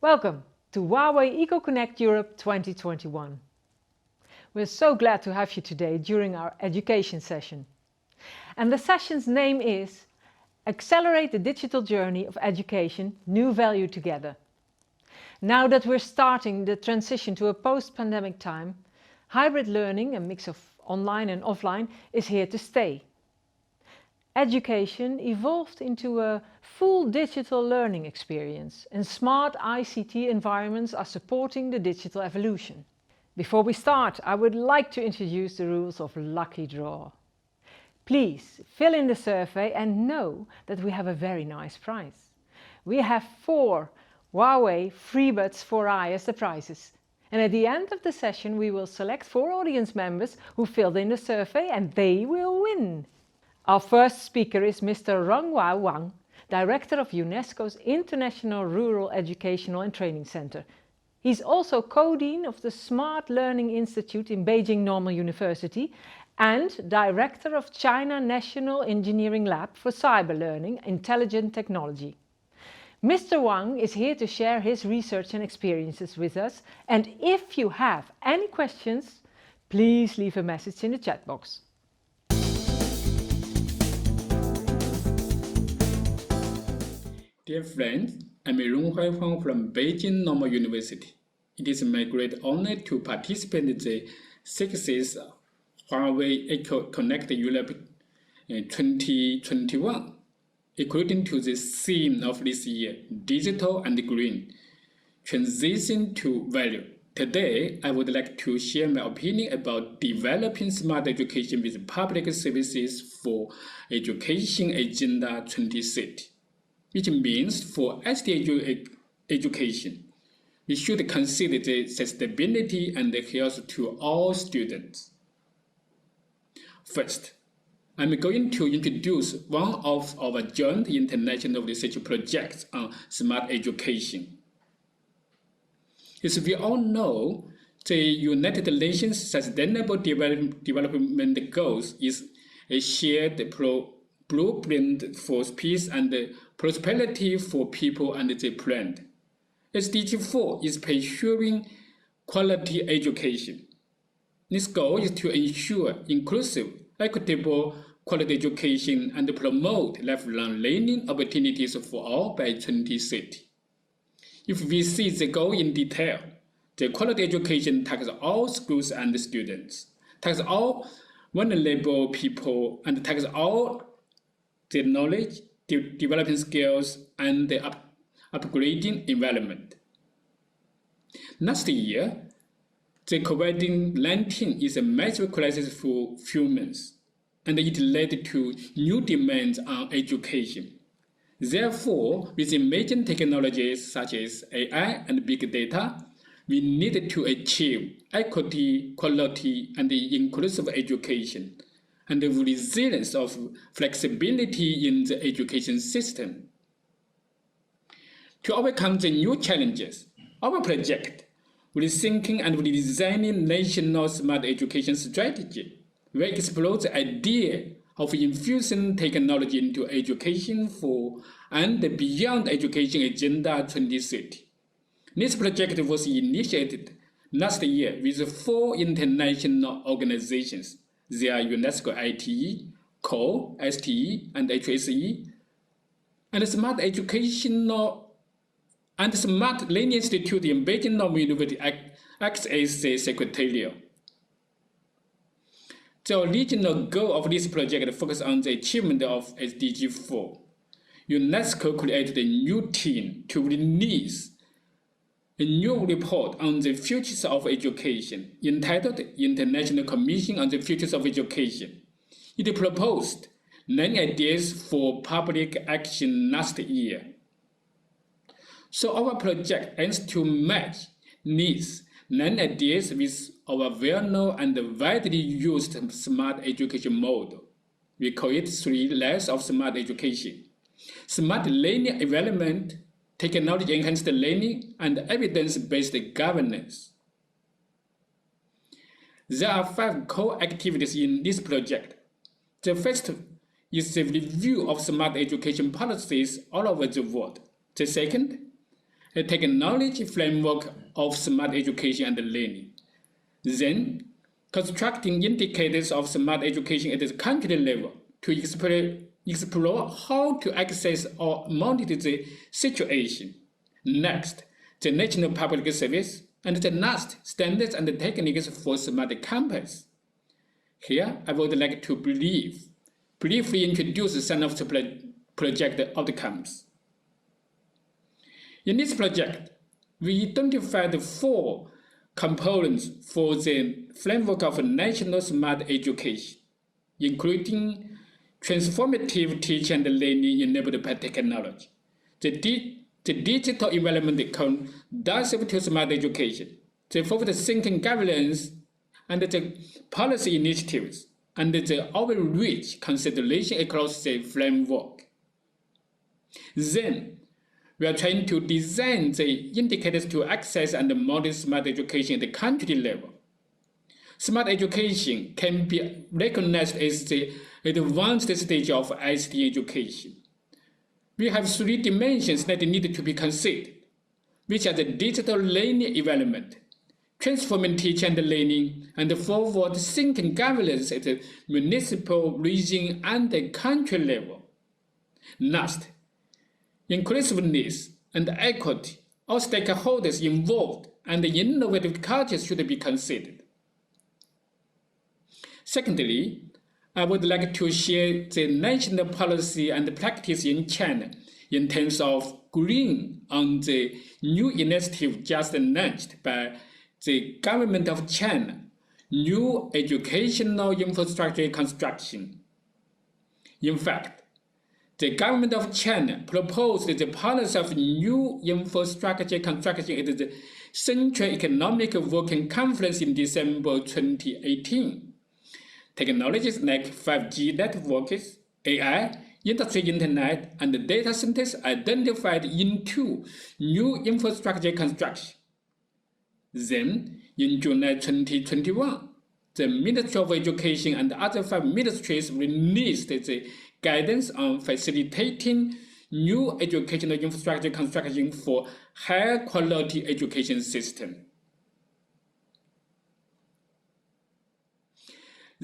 Welcome to Huawei EcoConnect Europe 2021. We're so glad to have you today during our education session. And the session's name is Accelerate the Digital Journey of Education, New Value Together. Now that we're starting the transition to a post-pandemic time, hybrid learning, a mix of online and offline, is here to stay. Education evolved into a full digital learning experience, and smart ICT environments are supporting the digital evolution. Before we start, I would like to introduce the rules of Lucky Draw. Please fill in the survey and know that we have a very nice prize. We have 4 Huawei FreeBuds 4i as the prizes. And at the end of the session we will select 4 audience members who filled in the survey and they will win. Our first speaker is Mr. Ronghua Wang, Director of UNESCO's International Rural Educational and Training Center. He's also co-dean of the Smart Learning Institute in Beijing Normal University and Director of China National Engineering Lab for Cyber Learning Intelligent Technology. Mr. Wang is here to share his research and experiences with us, and if you have any questions, please leave a message in the chat box. Dear friends, I'm Ronghua Wang from Beijing Normal University. It is my great honor to participate in the 6th Huawei EcoConnect Europe 2021. According to the theme of this year, Digital and Green, Transition to Value. Today, I would like to share my opinion about developing smart education with public services for Education Agenda 2030. Which means for STED education, we should consider the sustainability and the health to all students. First, I'm going to introduce one of our joint international research projects on smart education. As we all know, the United Nations Sustainable Development Goals is a shared blueprint for peace and prosperity for people and the planet. SDG 4 is pursuing quality education. This goal is to ensure inclusive, equitable, quality education and promote lifelong learning opportunities for all by 2030. If we see the goal in detail, the quality education targets all schools and students, targets all vulnerable people, and targets all the knowledge, developing skills, and the upgrading environment. Last year, the COVID-19 is a major crisis for humans, and it led to new demands on education. Therefore, with emerging technologies such as AI and big data, we need to achieve equity, quality, and inclusive education, and the resilience of flexibility in the education system. To overcome the new challenges, our project, Rethinking and Redesigning National Smart Education Strategy, will explore the idea of infusing technology into education for and beyond Education Agenda 2030. This project was initiated last year with 4 international organizations. They are UNESCO ITE, CORE, STE, and HSE, and Smart Educational and Smart Learning Institute in Beijing Normal University acts as the secretariat. The original goal of this project focused on the achievement of SDG 4. UNESCO created a new team to release a new report on the futures of education, entitled International Commission on the Futures of Education. It proposed 9 ideas for public action last year. So our project aims to match these 9 ideas with our well-known and widely used smart education model. We call it 3 layers of smart education: smart learning environment, technology-enhanced learning, and evidence-based governance. There are 5 core activities in this project. The first is the review of smart education policies all over the world. The second, a technology framework of smart education and learning. Then, constructing indicators of smart education at the country level to explore how to access or monitor the situation. Next, the national public service, and the last, standards and techniques for smart campus. Here, I would like to briefly introduce some of the project outcomes. In this project, we identified 4 components for the framework of national smart education, including transformative teaching and learning enabled by technology, the digital environment conducive to smart education, the forward-thinking governance and the policy initiatives, and the outreach consideration across the framework. Then, we are trying to design the indicators to access and monitor smart education at the country level. Smart education can be recognized as the advanced stage of ICT education. We have 3 dimensions that need to be considered, which are the digital learning environment, transforming teaching and learning, and the forward-thinking governance at the municipal, region, and the country level. Last, inclusiveness and equity, all stakeholders involved, and the innovative cultures should be considered. Secondly, I would like to share the national policy and practice in China in terms of green on the new initiative just launched by the government of China, New Educational Infrastructure Construction. In fact, the government of China proposed the policy of new infrastructure construction at the Central Economic Working Conference in December 2018. Technologies like 5G networks, AI, industry internet, and data centers identified into new infrastructure construction. Then, in July 2021, the Ministry of Education and other 5 ministries released the guidance on facilitating new educational infrastructure construction for higher quality education system.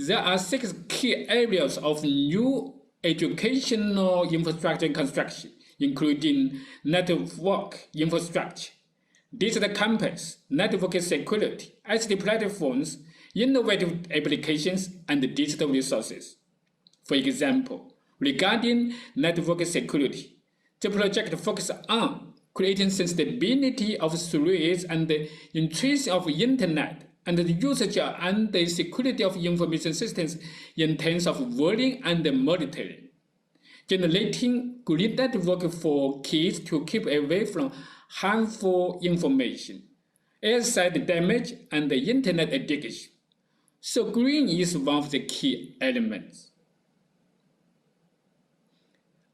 There are 6 key areas of new educational infrastructure construction, including network infrastructure, digital campus, network security, ICT platforms, innovative applications, and digital resources. For example, regarding network security, the project focuses on creating sustainability of threats and the intrusion of Internet, and the usage and the security of information systems in terms of warning and monitoring, generating green network for kids to keep away from harmful information, airside damage, and the Internet addiction. So green is one of the key elements.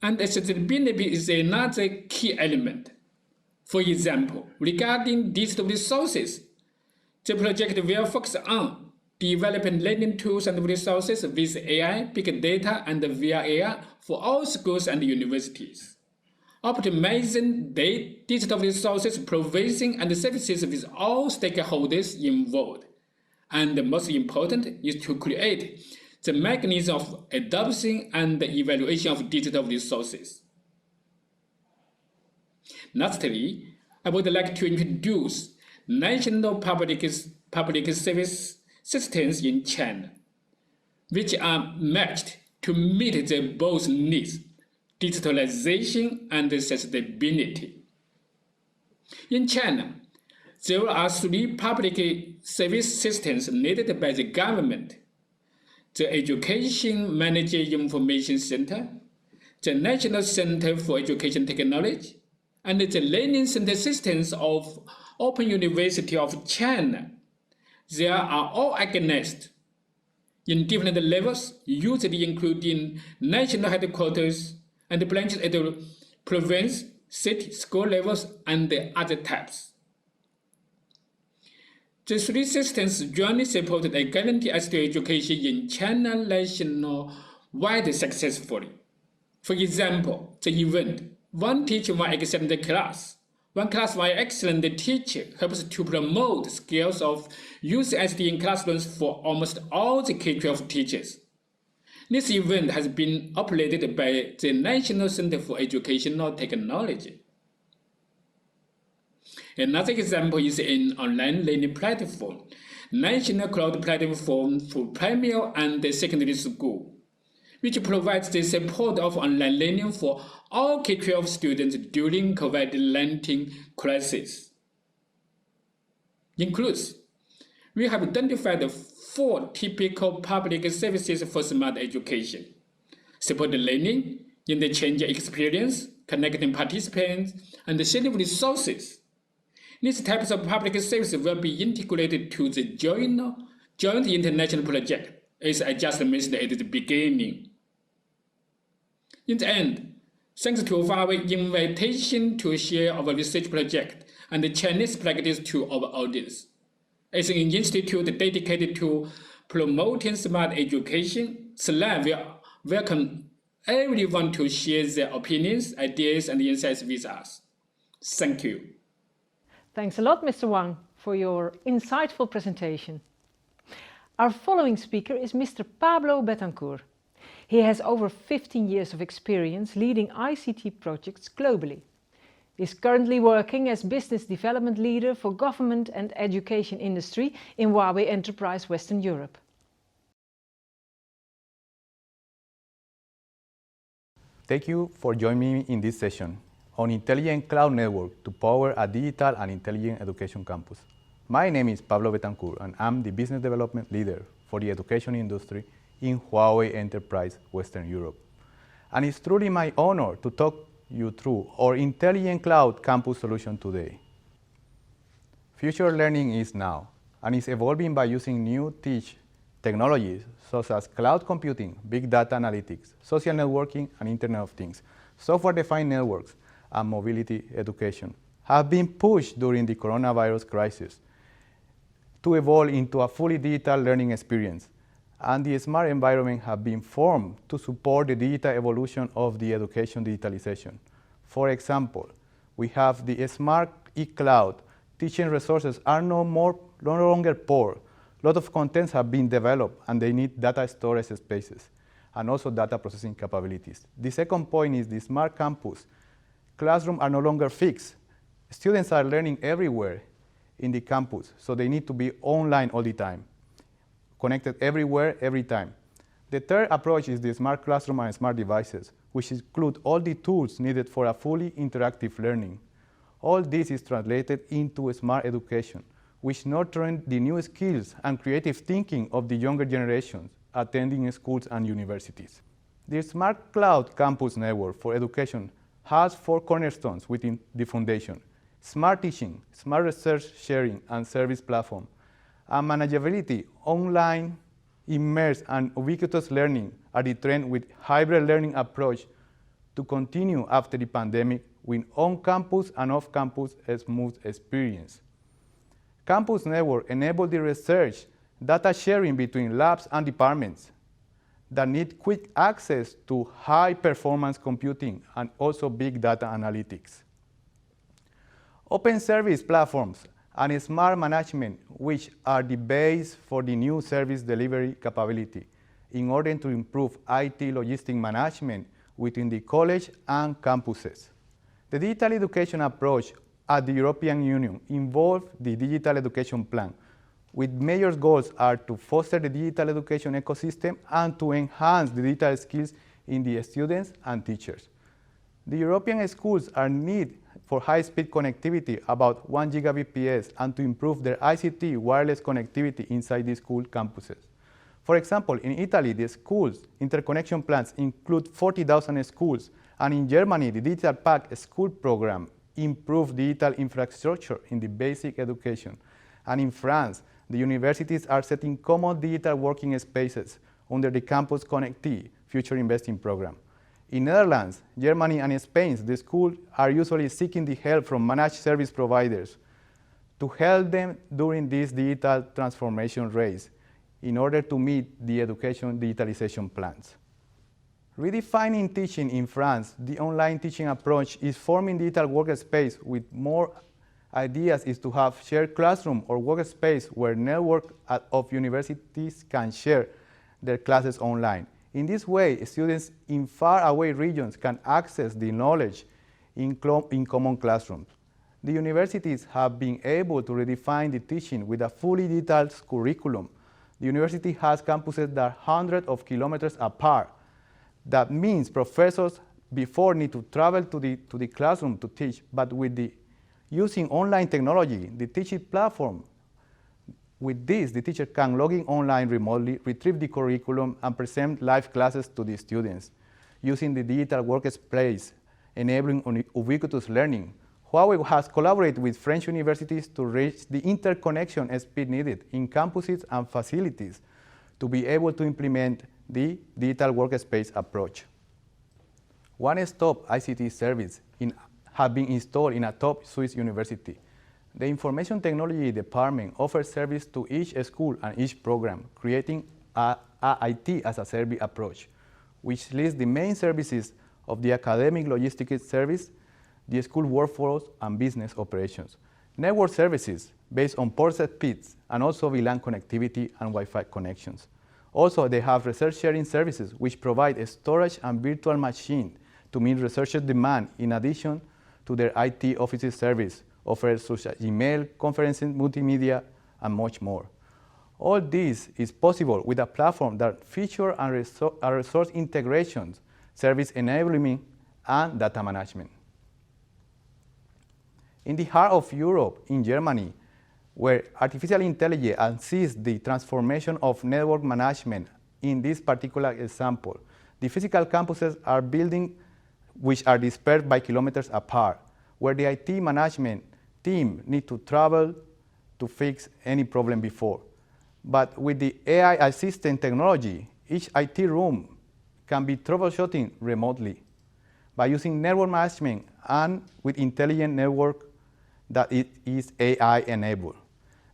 And accessibility is another key element. For example, regarding digital resources, the project will focus on developing learning tools and resources with AI, big data, and VR for all schools and universities, optimizing digital resources provision and services with all stakeholders involved. And the most important is to create the mechanism of adoption and evaluation of digital resources. Lastly, I would like to introduce national public service systems in China, which are matched to meet the both needs, digitalization and sustainability. In China, there are 3 public service systems needed by the government: the Education Manager Information Center, the National Center for Education Technology, and the Learning Center systems of Open University of China. They are all organized in different levels, usually including national headquarters and branches at the province, city, school levels, and the other types. The 3 systems jointly supported a guarantee as to education in China national-wide successfully. For example, the event, One Teacher, One Exam class, One class by excellent teacher helps to promote skills of using ICT in classrooms for almost all the K-12 teachers. This event has been operated by the National Center for Educational Technology. Another example is an online learning platform, National Cloud Platform for Primary and Secondary School, which provides the support of online learning for all K-12 students during COVID-19 crisis. Includes, we have identified 4 typical public services for smart education: support learning, interchange experience, connecting participants, and sharing resources. These types of public services will be integrated to the joint international project, as I just mentioned at the beginning. In the end, thanks to our invitation to share our research project and the Chinese practice to our audience. As an institute dedicated to promoting smart education, SLAM will welcome everyone to share their opinions, ideas, and insights with us. Thank you. Thanks a lot, Mr. Wang, for your insightful presentation. Our following speaker is Mr. Pablo Betancourt. He has over 15 years of experience leading ICT projects globally. He is currently working as Business Development Leader for Government and Education Industry in Huawei Enterprise Western Europe. Thank you for joining me in this session on Intelligent Cloud Network to power a digital and intelligent education campus. My name is Pablo Betancourt, and I'm the Business Development Leader for the education industry in Huawei Enterprise Western Europe. And it's truly my honor to talk you through our Intelligent Cloud Campus solution today. Future learning is now, and is evolving by using new teach technologies such as cloud computing, big data analytics, social networking, and Internet of Things, software-defined networks, and mobility education have been pushed during the coronavirus crisis to evolve into a fully digital learning experience, and the smart environment have been formed to support the digital evolution of the education digitalization. For example, we have the smart e-cloud. Teaching resources are no longer poor. A lot of contents have been developed, and they need data storage spaces and also data processing capabilities. The second point is the smart campus. Classrooms are no longer fixed. Students are learning everywhere in the campus, so they need to be online all the time, connected everywhere, every time. The third approach is the smart classroom and smart devices, which include all the tools needed for a fully interactive learning. All this is translated into a smart education, which nurtures the new skills and creative thinking of the younger generations attending schools and universities. The Smart Cloud Campus Network for Education has 4 cornerstones within the foundation: smart teaching, smart research sharing and service platform, and manageability. Online, immersive, and ubiquitous learning are the trend, with hybrid learning approach to continue after the pandemic with on-campus and off-campus smooth experience. Campus Network enables the research data sharing between labs and departments that need quick access to high-performance computing and also big data analytics. Open service platforms and smart management, which are the base for the new service delivery capability in order to improve IT logistic management within the college and campuses. The digital education approach at the European Union involves the Digital Education Plan, with major goals are to foster the digital education ecosystem and to enhance the digital skills in the students and teachers. The European schools are in need for high-speed connectivity, about 1 Gbps, and to improve their ICT wireless connectivity inside the school campuses. For example, in Italy, the schools interconnection plans include 40,000 schools, and in Germany, the Digital Pact school program improves digital infrastructure in the basic education. And in France, the universities are setting common digital working spaces under the Campus Connecti Future Investing Program. In Netherlands, Germany, and Spain, the schools are usually seeking the help from managed service providers to help them during this digital transformation race in order to meet the education digitalization plans. Redefining teaching in France, the online teaching approach is forming digital workspace with more ideas is to have shared classroom or workspace where network of universities can share their classes online. In this way, students in faraway regions can access the knowledge in common classrooms. The universities have been able to redefine the teaching with a fully digital curriculum. The university has campuses that are hundreds of kilometers apart. That means professors before need to travel to the classroom to teach, but with using online technology, the teaching platform, with this, the teacher can log in online remotely, retrieve the curriculum, and present live classes to the students. Using the digital workspace, enabling ubiquitous learning, Huawei has collaborated with French universities to reach the interconnection speed needed in campuses and facilities to be able to implement the digital workspace approach. One-stop ICT service have been installed in a top Swiss university. The Information Technology Department offers service to each school and each program, creating a IT as a service approach, which lists the main services of the academic logistics service, the school workforce, and business operations. Network services based on port speeds and also VLAN connectivity and Wi-Fi connections. Also, they have research sharing services which provide a storage and virtual machine to meet researcher demand in addition to their IT offices service, offers such as email, conferencing, multimedia, and much more. All this is possible with a platform that features a resource integrations, service enablement, and data management. In the heart of Europe, in Germany, where artificial intelligence assists the transformation of network management in this particular example, the physical campuses are buildings which are dispersed by kilometers apart, where the IT management team need to travel to fix any problem before. But with the AI assistant technology, each IT room can be troubleshooting remotely by using network management and with intelligent network that it is AI enabled.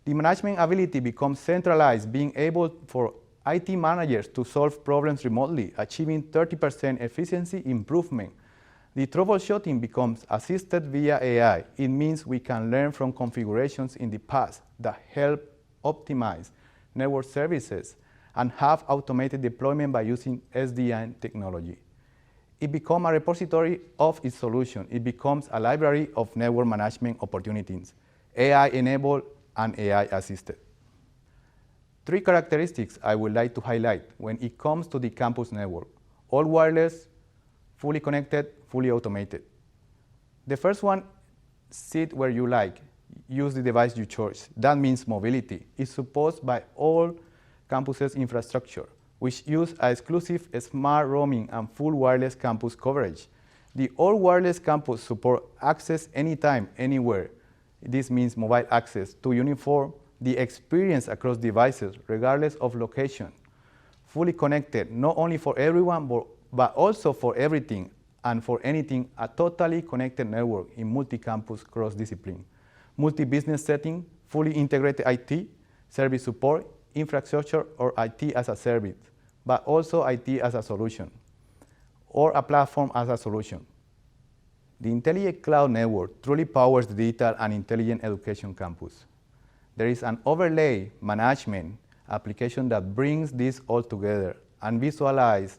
The management ability becomes centralized, being able for IT managers to solve problems remotely, achieving 30% efficiency improvement. The troubleshooting becomes assisted via AI. It means we can learn from configurations in the past that help optimize network services and have automated deployment by using SDN technology. It becomes a repository of its solution. It becomes a library of network management opportunities, AI-enabled and AI-assisted. 3 characteristics I would like to highlight when it comes to the campus network: all wireless, fully connected, fully automated. The first one, sit where you like, use the device you choose. That means mobility. It's supported by all campuses infrastructure, which use exclusive smart roaming and full wireless campus coverage. The all wireless campus support access anytime, anywhere. This means mobile access to uniform the experience across devices, regardless of location. Fully connected, not only for everyone, but also for everything and for anything, a totally connected network in multi-campus cross-discipline. Multi-business setting, fully integrated IT, service support, infrastructure, or IT as a service, but also IT as a solution, or a platform as a solution. The Intelligent Cloud Network truly powers the digital and intelligent education campus. There is an overlay management application that brings this all together and visualize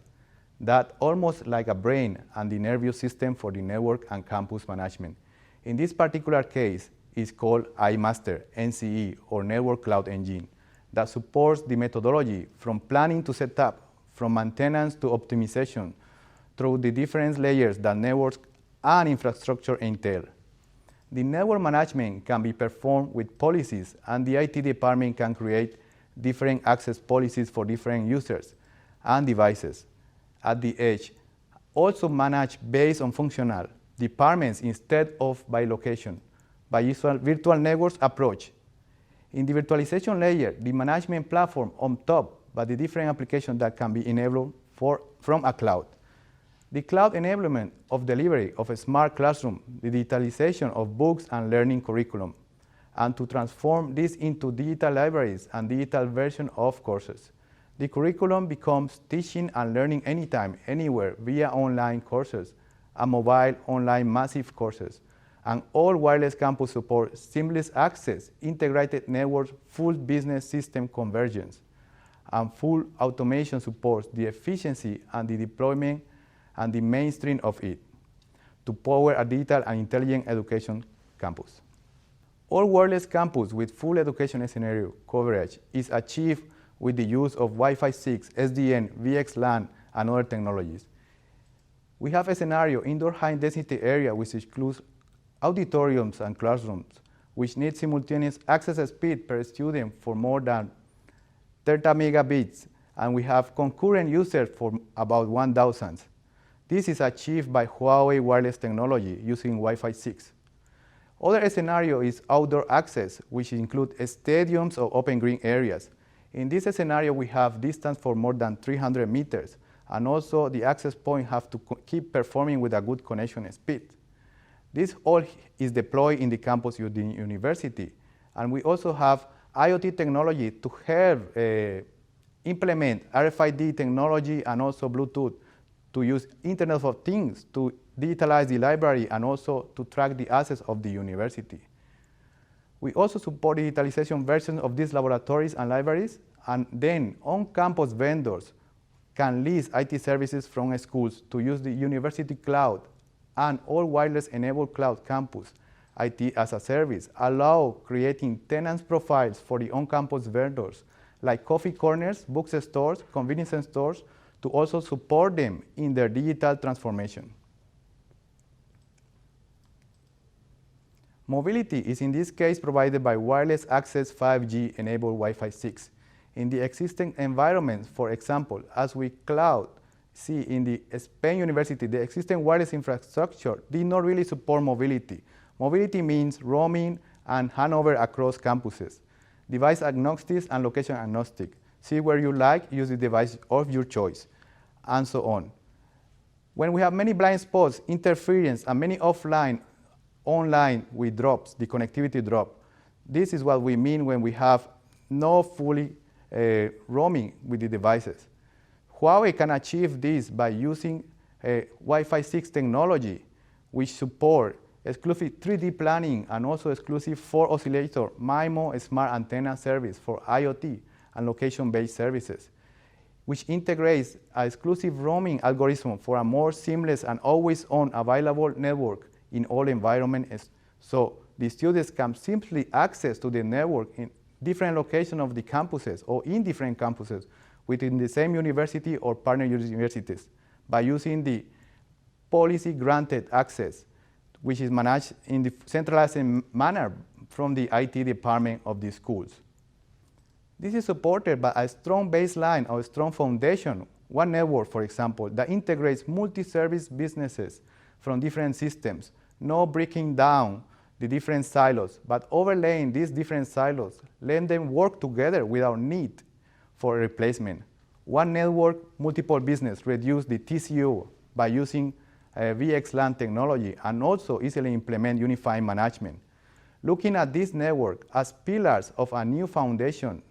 that almost like a brain and the nervous system for the network and campus management. In this particular case, it's called iMaster, NCE, or Network Cloud Engine, that supports the methodology from planning to setup, from maintenance to optimization, through the different layers that networks and infrastructure entail. The network management can be performed with policies, and the IT department can create different access policies for different users and devices at the edge. Also managed based on functional departments instead of by location, by virtual networks approach. In the virtualization layer, the management platform on top, but the different applications that can be enabled from a cloud. The cloud enablement of delivery of a smart classroom, the digitalization of books and learning curriculum, and to transform this into digital libraries and digital version of courses. The curriculum becomes teaching and learning anytime, anywhere, via online courses and mobile online massive courses. And all wireless campus support seamless access, integrated networks, full business system convergence, and full automation supports the efficiency and the deployment and the mainstream of it to power a digital and intelligent education campus. All wireless campus with full education scenario coverage is achieved with the use of Wi-Fi 6, SDN, VXLAN, and other technologies. We have a scenario indoor high-density area which includes auditoriums and classrooms, which need simultaneous access speed per student for more than 30 megabits, and we have concurrent users for about 1,000. This is achieved by Huawei wireless technology using Wi-Fi 6. Other scenario is outdoor access, which includes stadiums or open green areas. In this scenario, we have distance for more than 300 meters, and also the access point have to keep performing with a good connection speed. This all is deployed in the campus of the university, and we also have IoT technology to help implement RFID technology and also Bluetooth to use Internet of Things to digitalize the library and also to track the assets of the university. We also support digitalization versions of these laboratories and libraries, and then on-campus vendors can lease IT services from schools to use the university cloud, and all wireless-enabled cloud campus IT as a service allow creating tenants profiles for the on-campus vendors like coffee corners, bookstores, convenience stores, to also support them in their digital transformation. Mobility is in this case provided by wireless access 5G enabled Wi-Fi 6. In the existing environments, for example, as we cloud see in the Spain University, the existing wireless infrastructure did not really support mobility. Mobility means roaming and handover across campuses. Device agnostic and location agnostic. See where you like, use the device of your choice, and so on. When we have many blind spots, interference, and many offline, online with drops, the connectivity drop. This is what we mean when we have no fully roaming with the devices. Huawei can achieve this by using Wi-Fi 6 technology, which support exclusive 3D planning and also exclusive 4 oscillator MIMO smart antenna service for IoT and location-based services, which integrates an exclusive roaming algorithm for a more seamless and always-on available network in all environments, so the students can simply access to the network in different locations of the campuses or in different campuses within the same university or partner universities by using the policy-granted access, which is managed in the centralized manner from the IT department of the schools. This is supported by a strong baseline or a strong foundation, one network, for example, that integrates multi-service businesses from different systems, no breaking down the different silos, but overlaying these different silos, letting them work together without need for a replacement. One network, multiple business, reduce the TCO by using VXLAN technology and also easily implement unified management. Looking at this network as pillars of a new foundation,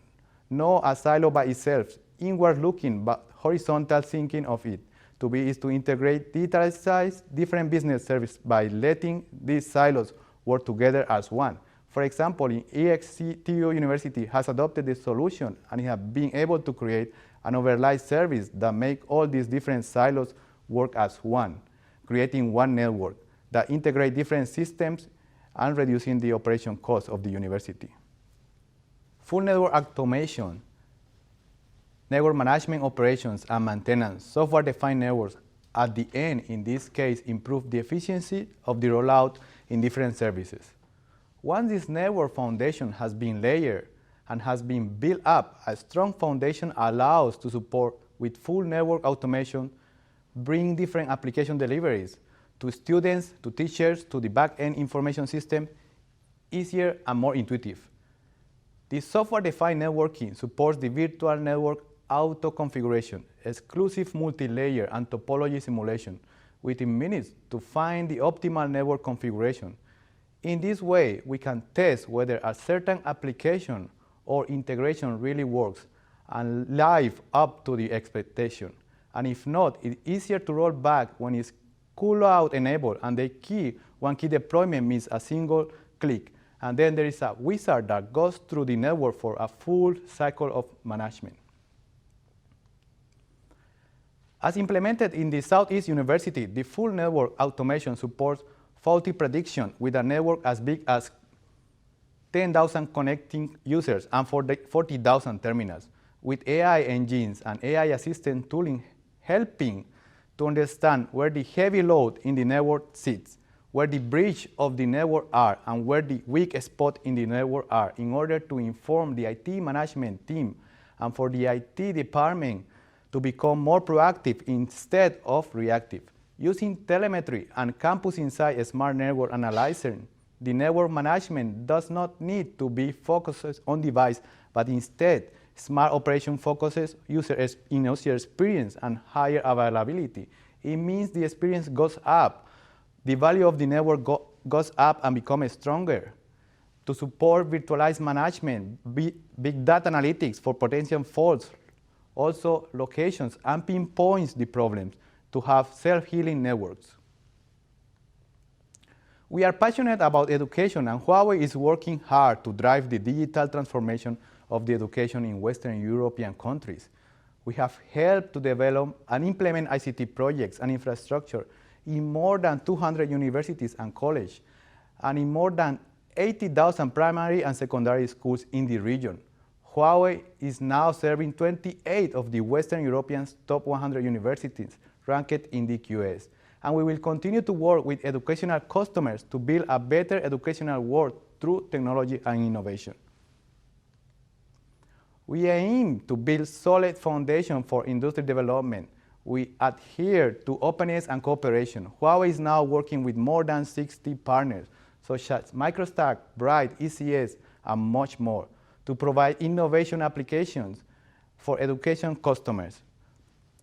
not a silo by itself, inward looking but horizontal thinking of it, is to integrate digitalize different business services by letting these silos work together as one. For example, in EXTU University has adopted this solution and have been able to create an overlay service that make all these different silos work as one, creating one network that integrate different systems and reducing the operation cost of the university. Full network automation, network management operations and maintenance, software-defined networks, at the end, in this case, improve the efficiency of the rollout in different services. Once this network foundation has been layered and has been built up, a strong foundation allows to support with full network automation, bring different application deliveries to students, to teachers, to the back-end information system, easier and more intuitive. This software-defined networking supports the virtual network auto-configuration, exclusive multi-layer and topology simulation within minutes to find the optimal network configuration. In this way, we can test whether a certain application or integration really works and live up to the expectation. And if not, it's easier to roll back when it's cool-out enabled and the key, one key deployment means a single click. And then there is a wizard that goes through the network for a full cycle of management. As implemented in the Southeast University, the full network automation supports faulty prediction with a network as big as 10,000 connecting users and 40,000 terminals, with AI engines and AI assistant tooling helping to understand where the heavy load in the network sits, where the breach of the network are, and where the weak spot in the network are, in order to inform the IT management team and for the IT department to become more proactive instead of reactive. Using telemetry and Campus Insight Smart Network Analyzer, the network management does not need to be focused on device, but instead, smart operation focuses user experience and higher availability. It means the experience goes up, the value of the network goes up and becomes stronger. To support virtualized management, big data analytics for potential faults, also locations, and pinpoints the problems to have self-healing networks. We are passionate about education, and Huawei is working hard to drive the digital transformation of the education in Western European countries. We have helped to develop and implement ICT projects and infrastructure in more than 200 universities and colleges, and in more than 80,000 primary and secondary schools in the region. Huawei is now serving 28 of the Western European's top 100 universities ranked in the QS. And we will continue to work with educational customers to build a better educational world through technology and innovation. We aim to build solid foundation for industry development. We adhere to openness and cooperation. Huawei is now working with more than 60 partners, such as Microstack, Bright, ECS, and much more, to provide innovation applications for education customers.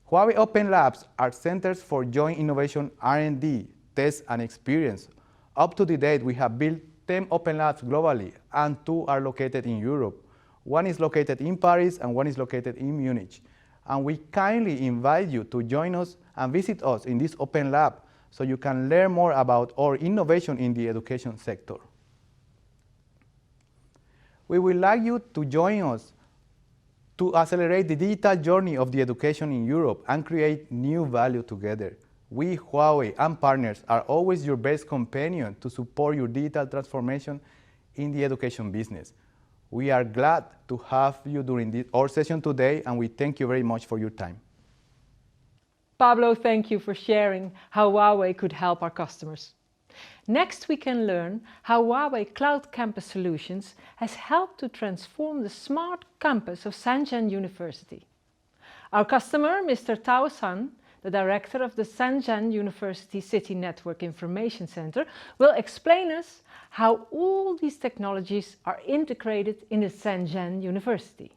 Huawei Open Labs are centers for joint innovation, R&D, test, and experience. Up to the date, we have built 10 Open Labs globally, and 2 are located in Europe. One is located in Paris, and one is located in Munich. And we kindly invite you to join us and visit us in this Open Lab so you can learn more about our innovation in the education sector. We would like you to join us to accelerate the digital journey of the education in Europe and create new value together. We, Huawei, and partners are always your best companion to support your digital transformation in the education business. We are glad to have you during our session today, and we thank you very much for your time. Pablo, thank you for sharing how Huawei could help our customers. Next, we can learn how Huawei Cloud Campus Solutions has helped to transform the smart campus of Shenzhen University. Our customer, Mr. Tao San, the director of the Shenzhen University City Network Information Center, will explain us how all these technologies are integrated in the Shenzhen University.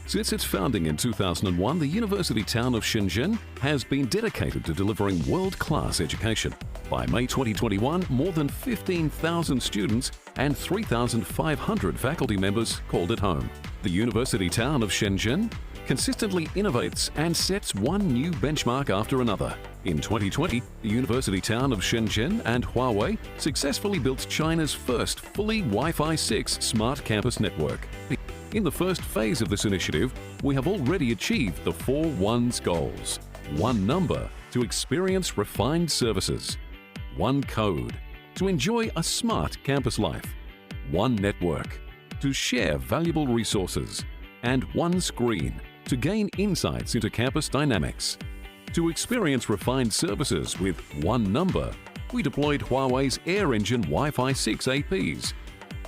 Since its founding in 2001, the University town of Shenzhen has been dedicated to delivering world-class education. By May 2021, more than 15,000 students and 3,500 faculty members called it home. The University town of Shenzhen consistently innovates and sets one new benchmark after another. In 2020, the University town of Shenzhen and Huawei successfully built China's first fully Wi-Fi 6 smart campus network. In the first phase of this initiative, we have already achieved the 4 ones goals. 1 number to experience refined services. 1 code to enjoy a smart campus life. 1 network to share valuable resources. And 1 screen to gain insights into campus dynamics. To experience refined services with 1 number, we deployed Huawei's AirEngine Wi-Fi 6 APs,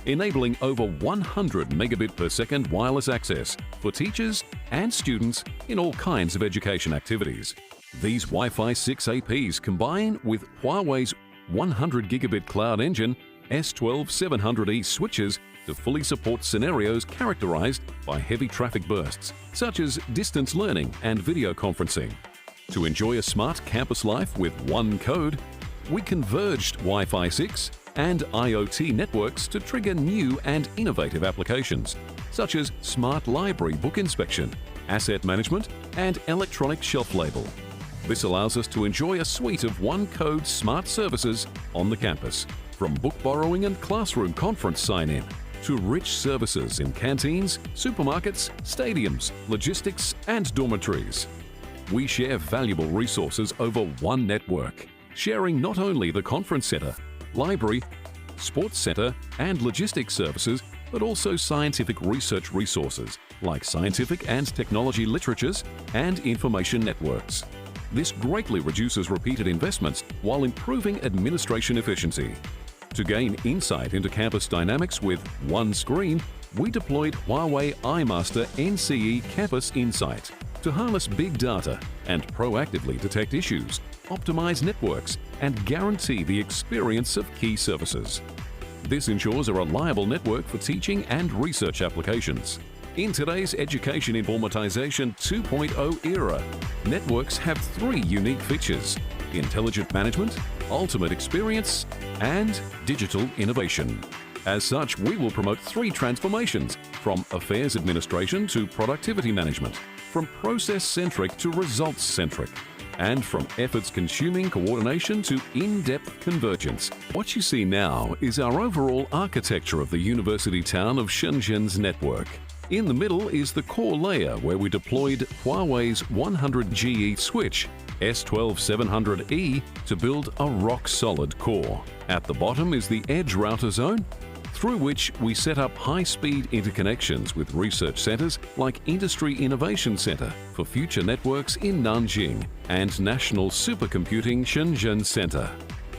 enabling over 100 megabit per second wireless access for teachers and students in all kinds of education activities. These Wi-Fi 6 APs combine with Huawei's 100 gigabit cloud engine, S12 700E switches to fully support scenarios characterized by heavy traffic bursts, such as distance learning and video conferencing. To enjoy a smart campus life with one code, we converged Wi-Fi 6 and IoT networks to trigger new and innovative applications, such as smart library book inspection, asset management, and electronic shelf label. This allows us to enjoy a suite of one-code smart services on the campus, from book borrowing and classroom conference sign-in, to rich services in canteens, supermarkets, stadiums, logistics, and dormitories. We share valuable resources over one network, sharing not only the conference center, library, sports center, and logistics services, but also scientific research resources like scientific and technology literatures and information networks. This greatly reduces repeated investments while improving administration efficiency. To gain insight into campus dynamics with one screen, we deployed Huawei iMaster NCE Campus Insight to harness big data and proactively detect issues, optimize networks, and guarantee the experience of key services. This ensures a reliable network for teaching and research applications. In today's education informatization 2.0 era, networks have three unique features: intelligent management, ultimate experience, and digital innovation. As such, we will promote three transformations, from affairs administration to productivity management, from process-centric to results-centric, and from efforts-consuming coordination to in-depth convergence. What you see now is our overall architecture of the university town of Shenzhen's network. In the middle is the core layer, where we deployed Huawei's 100GE switch, S12700E, to build a rock-solid core. At the bottom is the edge router zone, through which we set up high-speed interconnections with research centers like Industry Innovation Center for future networks in Nanjing and National Supercomputing Shenzhen Center.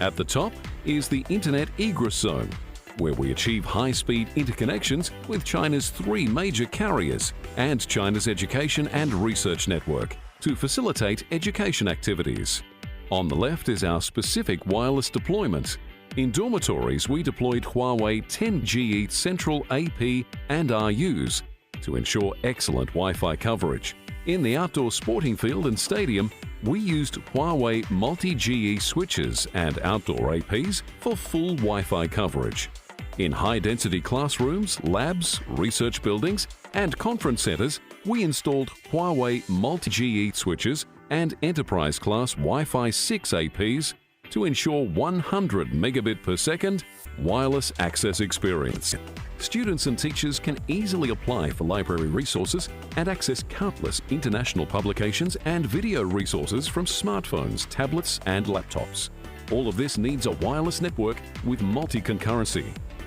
At the top is the Internet Egress Zone, where we achieve high-speed interconnections with China's three major carriers and China's education and research network to facilitate education activities. On the left is our specific wireless deployment. In dormitories, we deployed Huawei 10GE Central AP and RUs to ensure excellent Wi-Fi coverage. In the outdoor sporting field and stadium, we used Huawei multi-GE switches and outdoor APs for full Wi-Fi coverage. In high-density classrooms, labs, research buildings, and conference centers, we installed Huawei multi-GE switches and enterprise-class Wi-Fi 6 APs to ensure 100 megabit per second wireless access experience. Students and teachers can easily apply for library resources and access countless international publications and video resources from smartphones, tablets, and laptops. All of this needs a wireless network with multi-concurrency,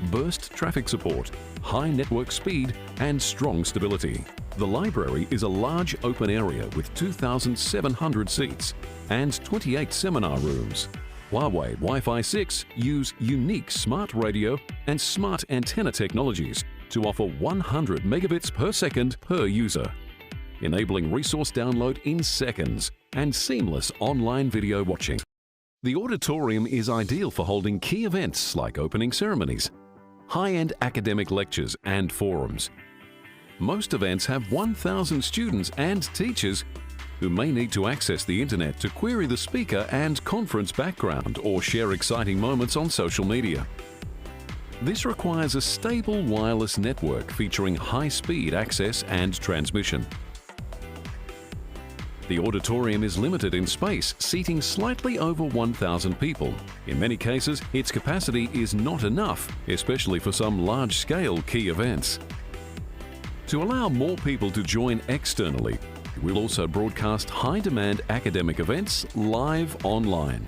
burst traffic support, high network speed, and strong stability. The library is a large open area with 2,700 seats and 28 seminar rooms. Huawei Wi-Fi 6 use unique smart radio and smart antenna technologies to offer 100 megabits per second per user, enabling resource download in seconds and seamless online video watching. The auditorium is ideal for holding key events like opening ceremonies, high-end academic lectures, and forums. Most events have 1,000 students and teachers who may need to access the internet to query the speaker and conference background or share exciting moments on social media. This requires a stable wireless network featuring high-speed access and transmission. The auditorium is limited in space, seating slightly over 1,000 people. In many cases, its capacity is not enough, especially for some large-scale key events. To allow more people to join externally, we'll also broadcast high-demand academic events live online.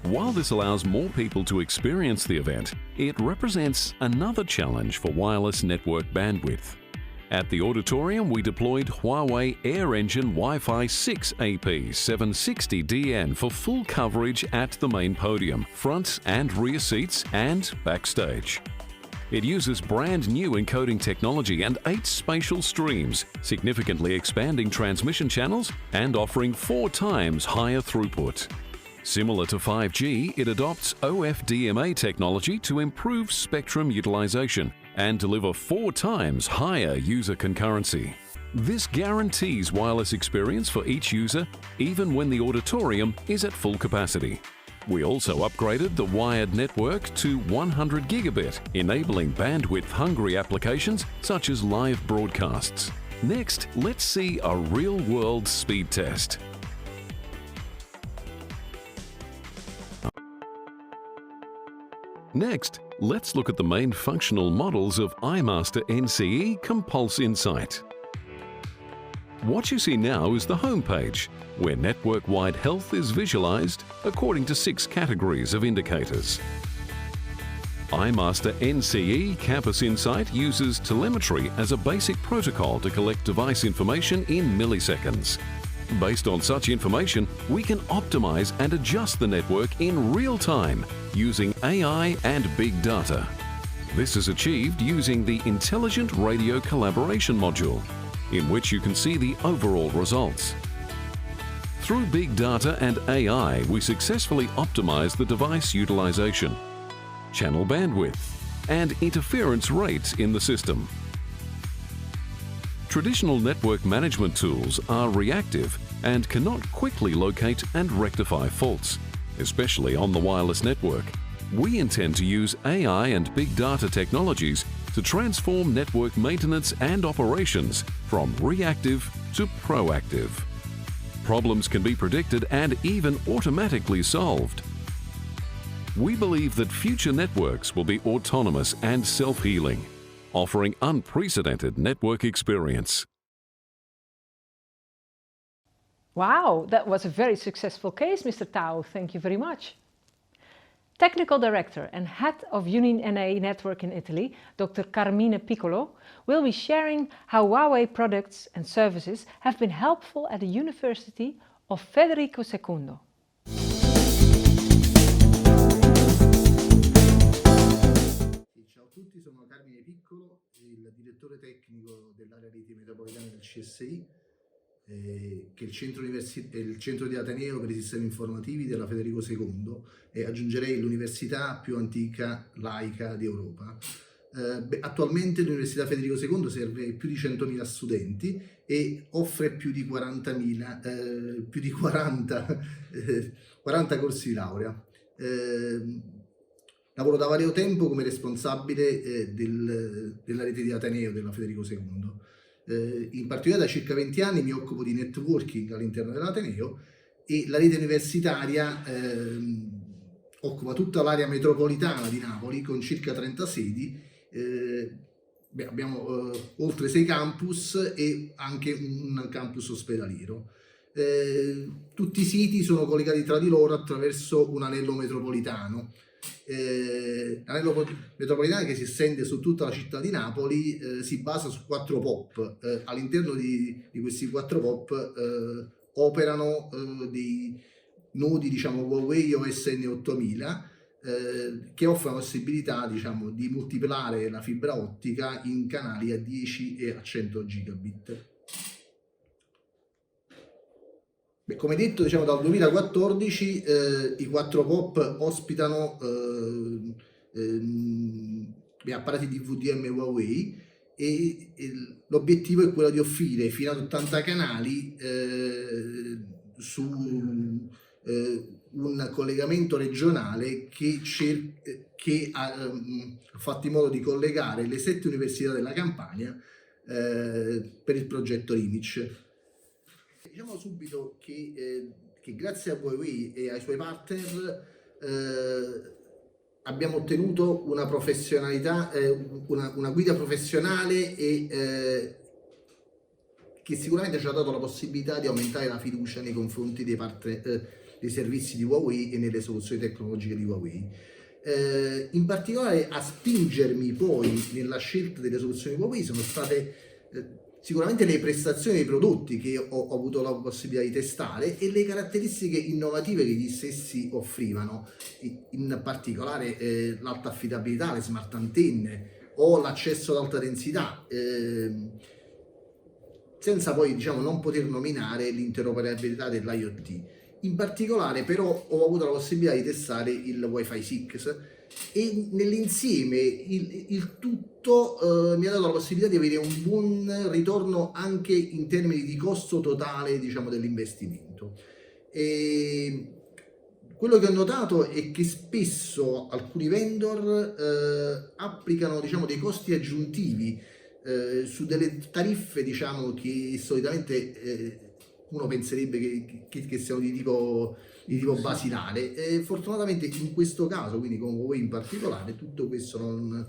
While this allows more people to experience the event, it represents another challenge for wireless network bandwidth. At the auditorium, we deployed Huawei Air Engine Wi-Fi 6 AP 760DN for full coverage at the main podium, front and rear seats, and backstage. It uses brand new encoding technology and 8 spatial streams, significantly expanding transmission channels and offering 4 times higher throughput. Similar to 5G, it adopts OFDMA technology to improve spectrum utilization and deliver 4 times higher user concurrency. This guarantees wireless experience for each user, even when the auditorium is at full capacity. We also upgraded the wired network to 100 gigabit, enabling bandwidth-hungry applications such as live broadcasts. Next, let's see a real-world speed test. Next, let's look at the main functional models of iMaster NCE Compulse Insight. What you see now is the home page, where network-wide health is visualized according to 6 categories of indicators. iMaster NCE Campus Insight uses telemetry as a basic protocol to collect device information in milliseconds. Based on such information, we can optimize and adjust the network in real time using AI and big data. This is achieved using the Intelligent Radio Collaboration module, in which you can see the overall results. Through big data and AI, we successfully optimize the device utilization, channel bandwidth, and interference rates in the system. Traditional network management tools are reactive and cannot quickly locate and rectify faults, especially on the wireless network. We intend to use AI and big data technologies to transform network maintenance and operations from reactive to proactive. Problems can be predicted and even automatically solved. We believe that future networks will be autonomous and self-healing, offering unprecedented network experience. Wow, that was a very successful case, Mr. Tao. Thank you very much. Technical Director and Head of UniNA Network in Italy, Dr. Carmine Piccolo, will be sharing how Huawei products and services have been helpful at the University of Federico II. Ciao a tutti, sono Carmine Piccolo, il direttore tecnico dell'area reti metropolitana del CSI, che è il centro di Ateneo per i sistemi informativi della Federico II, e aggiungerei l'università più antica laica d'Europa. Attualmente l'Università Federico II serve più di 100.000 studenti e offre più di 40 corsi di laurea. Lavoro da vario tempo come responsabile della rete di Ateneo della Federico II. In particolare da circa 20 anni mi occupo di networking all'interno dell'Ateneo, e la rete universitaria occupa tutta l'area metropolitana di Napoli con circa 30 sedi. Abbiamo oltre 6 campus e anche un campus ospedaliero. Tutti i siti sono collegati tra di loro attraverso un anello metropolitano. L'anello metropolitano, che si estende su tutta la città di Napoli, si basa su 4 POP. All'interno di questi 4 POP operano dei nodi, diciamo, Huawei OSN 8000, che offrono la possibilità, diciamo, di moltiplicare la fibra ottica in canali a 10 e a 100 gigabit. Come detto, diciamo, dal 2014 i 4 POP ospitano apparati di VDM Huawei, e l'obiettivo è quello di offrire fino ad 80 canali su un collegamento regionale che ha fatto in modo di collegare le 7 università della Campania per il progetto RIMIC. Diciamo subito che grazie a Huawei e ai suoi partner abbiamo ottenuto una professionalità, una guida professionale, e che sicuramente ci ha dato la possibilità di aumentare la fiducia nei confronti dei partner, dei servizi di Huawei e nelle soluzioni tecnologiche di Huawei. In particolare, a spingermi poi nella scelta delle soluzioni Huawei sono state sicuramente le prestazioni dei prodotti che ho avuto la possibilità di testare e le caratteristiche innovative che gli stessi offrivano, in particolare l'alta affidabilità, le smart antenne o l'accesso ad alta densità, senza poi, diciamo, non poter nominare l'interoperabilità dell'IoT. In particolare però ho avuto la possibilità di testare il Wi-Fi 6, e nell'insieme il tutto mi ha dato la possibilità di avere un buon ritorno anche in termini di costo totale, diciamo, dell'investimento. E quello che ho notato è che spesso alcuni vendor applicano, diciamo, dei costi aggiuntivi su delle tariffe, diciamo, che solitamente uno penserebbe che siano di tipo basilare. Fortunatamente in questo caso, quindi con Huawei in particolare, tutto questo non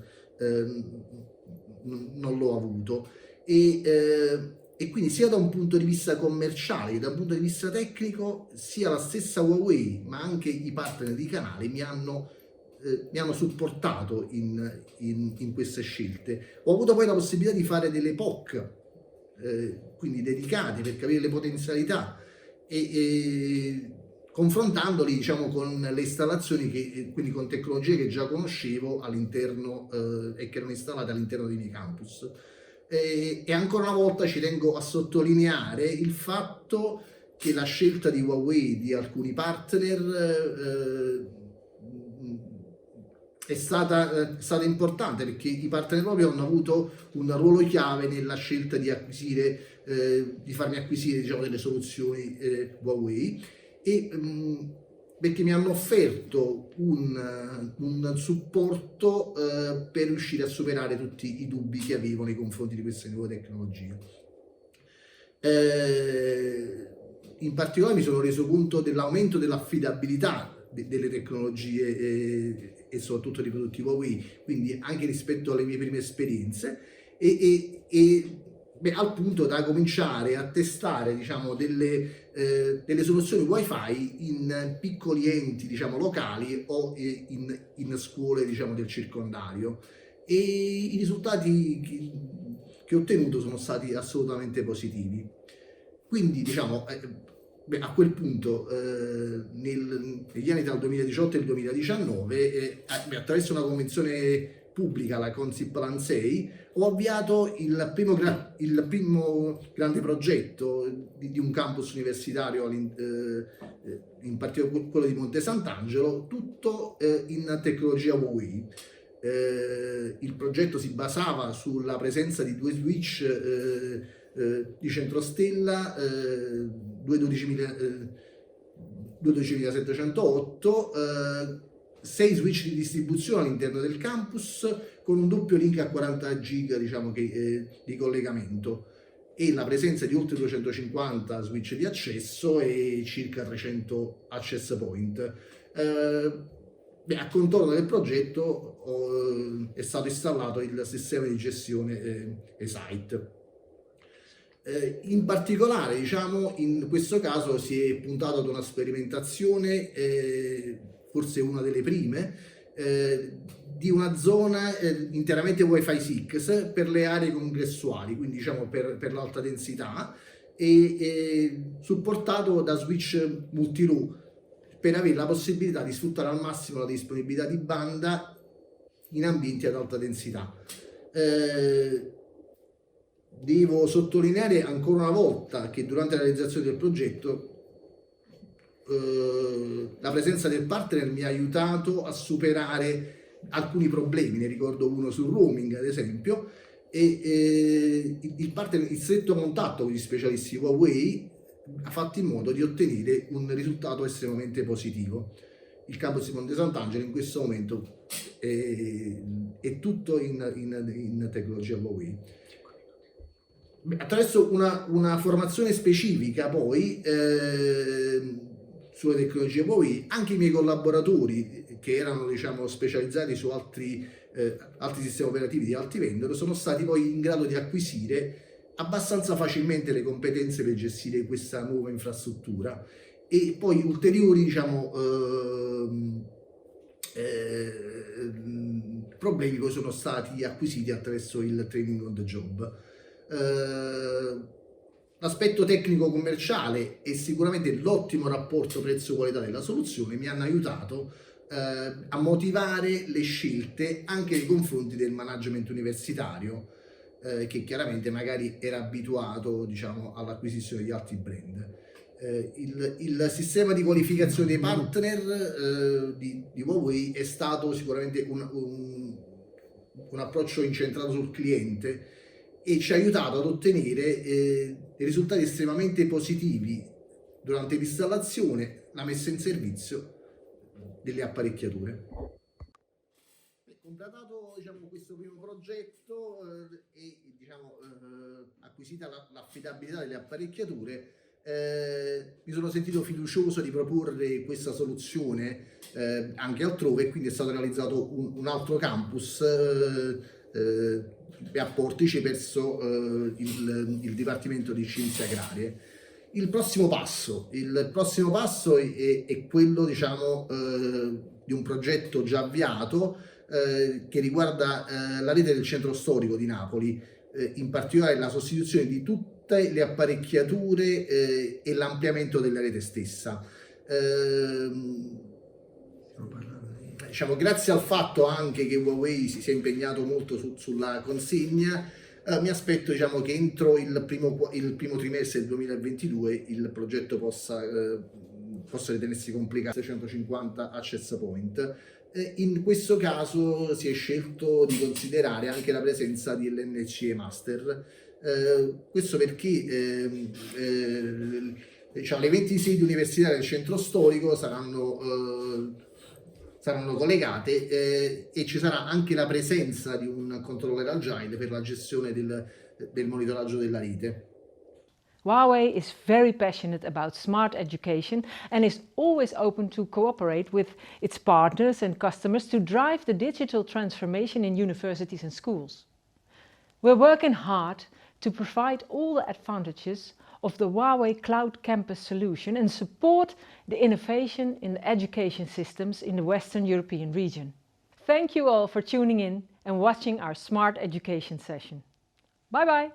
l'ho avuto. E quindi sia da un punto di vista commerciale che da un punto di vista tecnico, sia la stessa Huawei ma anche i partner di canale mi hanno supportato in queste scelte. Ho avuto poi la possibilità di fare delle POC, quindi dedicate per capire le potenzialità e confrontandoli, diciamo, con le installazioni quindi con tecnologie che già conoscevo all'interno e che erano installate all'interno dei miei campus. E ancora una volta ci tengo a sottolineare il fatto che la scelta di Huawei di alcuni partner è stata importante, perché i partner proprio hanno avuto un ruolo chiave nella scelta di farmi acquisire, diciamo, delle soluzioni Huawei, e perché mi hanno offerto un supporto per riuscire a superare tutti i dubbi che avevo nei confronti di queste nuove tecnologie. In particolare mi sono reso conto dell'aumento dell'affidabilità delle tecnologie e soprattutto dei prodotti Huawei, quindi anche rispetto alle mie prime esperienze, al punto da cominciare a testare, diciamo, delle soluzioni Wi-Fi in piccoli enti, diciamo, locali o in scuole, diciamo, del circondario, e i risultati che ho ottenuto sono stati assolutamente positivi. Quindi, diciamo, a quel punto, negli anni tra il 2018 e il 2019, attraverso una convenzione pubblica, la Consip Plan 6, ho avviato il primo grande progetto di un campus universitario, in particolare quello di Monte Sant'Angelo, tutto in tecnologia Huawei. Il progetto si basava sulla presenza di 2 switch di centrostella 22708, 6 switch di distribuzione all'interno del campus con un doppio link a 40 giga, diciamo, di collegamento, e la presenza di oltre 250 switch di accesso e circa 300 access point. A contorno del progetto è stato installato il sistema di gestione eSite. In particolare, diciamo, in questo caso si è puntato ad una sperimentazione, forse una delle prime, di una zona interamente Wi-Fi 6 per le aree congressuali, quindi, diciamo, per l'alta densità, e supportato da switch multi-row per avere la possibilità di sfruttare al massimo la disponibilità di banda in ambienti ad alta densità. Devo sottolineare ancora una volta che durante la realizzazione del progetto la presenza del partner mi ha aiutato a superare alcuni problemi. Ne ricordo uno sul roaming, ad esempio, e il partner in stretto contatto con gli specialisti Huawei ha fatto in modo di ottenere un risultato estremamente positivo. Il campus di Monte Sant'Angelo in questo momento è tutto in tecnologia Huawei. Attraverso una formazione specifica poi sulle tecnologie Huawei, anche i miei collaboratori che erano, diciamo, specializzati su altri sistemi operativi di altri vendor sono stati poi in grado di acquisire abbastanza facilmente le competenze per gestire questa nuova infrastruttura, e poi ulteriori, diciamo, problemi poi sono stati acquisiti attraverso il training on the job. L'aspetto tecnico commerciale e sicuramente l'ottimo rapporto prezzo-qualità della soluzione mi hanno aiutato a motivare le scelte anche nei confronti del management universitario, che chiaramente magari era abituato, diciamo, all'acquisizione di altri brand. Il sistema di qualificazione dei partner di Huawei è stato sicuramente un approccio incentrato sul cliente e ci ha aiutato ad ottenere dei risultati estremamente positivi durante l'installazione, la messa in servizio delle apparecchiature. Completato questo primo progetto e acquisita l'affidabilità delle apparecchiature, mi sono sentito fiducioso di proporre questa soluzione anche altrove, e quindi è stato realizzato un altro campus a Portici presso il Dipartimento di Scienze Agrarie. Il prossimo passo è quello di un progetto già avviato che riguarda la rete del centro storico di Napoli, in particolare la sostituzione di tutte le apparecchiature e l'ampliamento della rete stessa. Grazie al fatto anche che Huawei si sia impegnato molto sulla consegna, mi aspetto che entro il primo trimestre del 2022 il progetto possa ritenersi complicato. 650 access point. In questo caso si è scelto di considerare anche la presenza di LNCE Master, questo perché le 20 sedi universitarie del centro storico saranno collegate e ci sarà anche la presenza di un controller agile per la gestione del monitoraggio della rete. Huawei is very passionate about smart education and is always open to cooperate with its partners and customers to drive the digital transformation in universities and schools. We're working hard to provide all the advantages of the Huawei Cloud Campus solution and support the innovation in the education systems in the Western European region. Thank you all for tuning in and watching our Smart Education session. Bye bye!